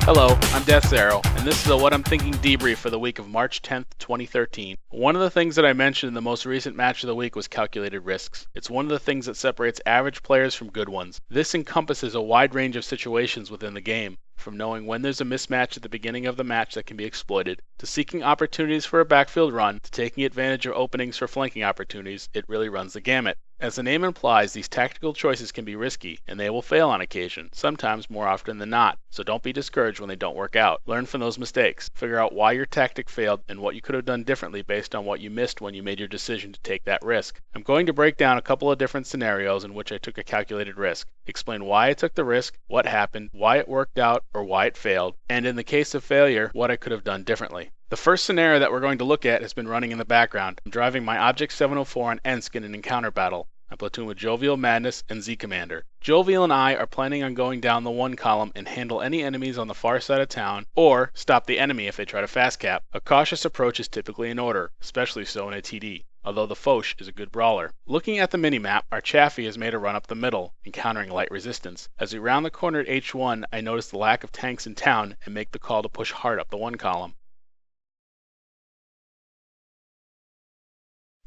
Hello, I'm Death's Arrow, and this is a WoT I'm Thinking Debrief for the week of March 10th, 2013. One of the things that I mentioned in the most recent match of the week was calculated risks. It's one of the things that separates average players from good ones. This encompasses a wide range of situations within the game, from knowing when there's a mismatch at the beginning of the match that can be exploited, to seeking opportunities for a backfield run, to taking advantage of openings for flanking opportunities. It really runs the gamut. As the name implies, these tactical choices can be risky, and they will fail on occasion, sometimes more often than not, so don't be discouraged when they don't work out. Learn from those mistakes. Figure out why your tactic failed and what you could have done differently based on what you missed when you made your decision to take that risk. I'm going to break down a couple of different scenarios in which I took a calculated risk, explain why I took the risk, what happened, why it worked out or why it failed, and in the case of failure, what I could have done differently. The first scenario that we're going to look at has been running in the background. I'm driving my Object 704 on Ensk in an encounter battle. I platoon with Jovial, Madness, and Z Commander. Jovial and I are planning on going down the 1 column and handle any enemies on the far side of town, or stop the enemy if they try to fast cap. A cautious approach is typically in order, especially so in a TD, although the Foch is a good brawler. Looking at the minimap, our Chaffee has made a run up the middle, encountering light resistance. As we round the corner at H1, I notice the lack of tanks in town and make the call to push hard up the 1 column.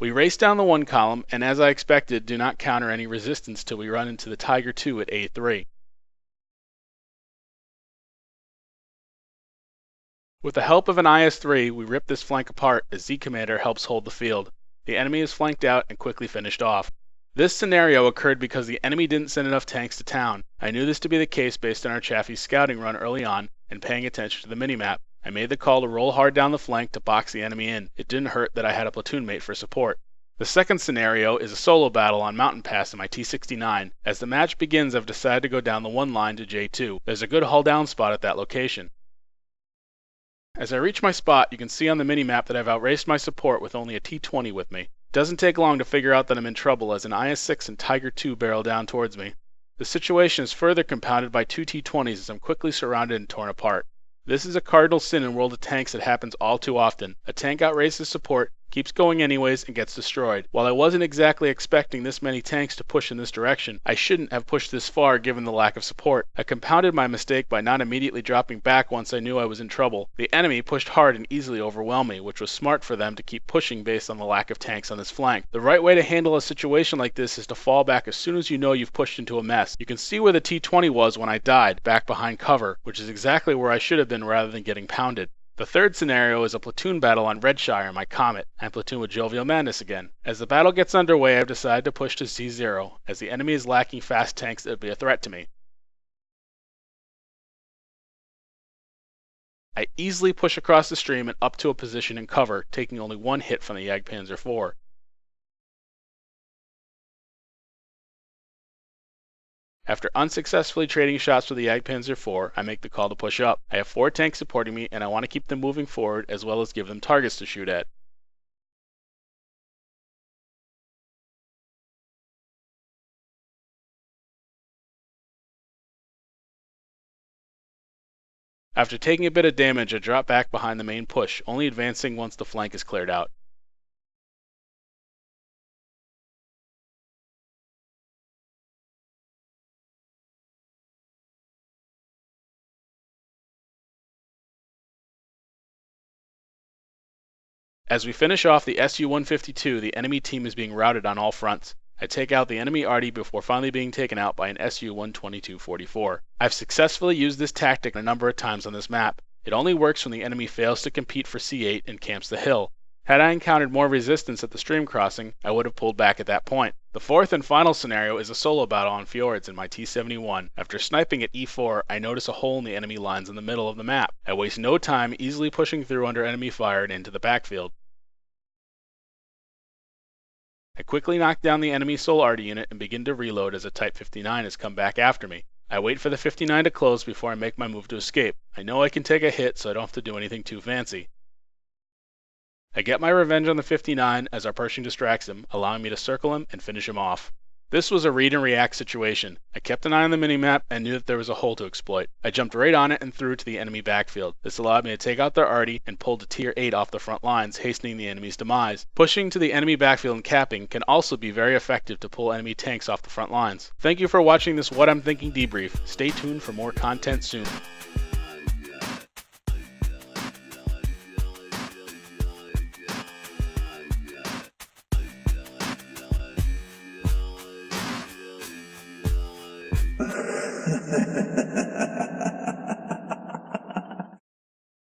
We race down the 1 column, and as I expected, do not counter any resistance till we run into the Tiger 2 at A3. With the help of an IS-3, we rip this flank apart as Z Commander helps hold the field. The enemy is flanked out and quickly finished off. This scenario occurred because the enemy didn't send enough tanks to town. I knew this to be the case based on our Chaffee's scouting run early on and paying attention to the minimap. I made the call to roll hard down the flank to box the enemy in. It didn't hurt that I had a platoon mate for support. The second scenario is a solo battle on Mountain Pass in my T-69. As the match begins, I've decided to go down the 1 line to J2. There's a good hull down spot at that location. As I reach my spot, you can see on the minimap that I've outraced my support with only a T-20 with me. It doesn't take long to figure out that I'm in trouble as an IS-6 and Tiger 2 barrel down towards me. The situation is further compounded by 2 T-20s as I'm quickly surrounded and torn apart. This is a cardinal sin in World of Tanks that happens all too often. A tank outraces support, keeps going anyways, and gets destroyed. While I wasn't exactly expecting this many tanks to push in this direction, I shouldn't have pushed this far given the lack of support. I compounded my mistake by not immediately dropping back once I knew I was in trouble. The enemy pushed hard and easily overwhelmed me, which was smart for them to keep pushing based on the lack of tanks on this flank. The right way to handle a situation like this is to fall back as soon as you know you've pushed into a mess. You can see where the T-20 was when I died, back behind cover, which is exactly where I should have been rather than getting pounded. The third scenario is a platoon battle on Redshire, my Comet. I platoon with Jovial Madness again. As the battle gets underway, I've decided to push to Z0, as the enemy is lacking fast tanks that would be a threat to me. I easily push across the stream and up to a position in cover, taking only 1 hit from the Jagdpanzer IV. After unsuccessfully trading shots with the Jagdpanzer IV, I make the call to push up. I have 4 tanks supporting me, and I want to keep them moving forward as well as give them targets to shoot at. After taking a bit of damage, I drop back behind the main push, only advancing once the flank is cleared out. As we finish off the Su-152, the enemy team is being routed on all fronts. I take out the enemy arty before finally being taken out by an Su-122-44. I've successfully used this tactic a number of times on this map. It only works when the enemy fails to compete for C8 and camps the hill. Had I encountered more resistance at the stream crossing, I would have pulled back at that point. The fourth and final scenario is a solo battle on Fjords in my T-71. After sniping at E4, I notice a hole in the enemy lines in the middle of the map. I waste no time easily pushing through under enemy fire and into the backfield. I quickly knock down the enemy Sol Arty unit and begin to reload as a Type 59 has come back after me. I wait for the 59 to close before I make my move to escape. I know I can take a hit, so I don't have to do anything too fancy. I get my revenge on the 59 as our Pershing distracts him, allowing me to circle him and finish him off. This was a read and react situation. I kept an eye on the minimap and knew that there was a hole to exploit. I jumped right on it and threw to the enemy backfield. This allowed me to take out their arty and pull to Tier 8 off the front lines, hastening the enemy's demise. Pushing to the enemy backfield and capping can also be very effective to pull enemy tanks off the front lines. Thank you for watching this WoT I'm Thinking Debrief. Stay tuned for more content soon.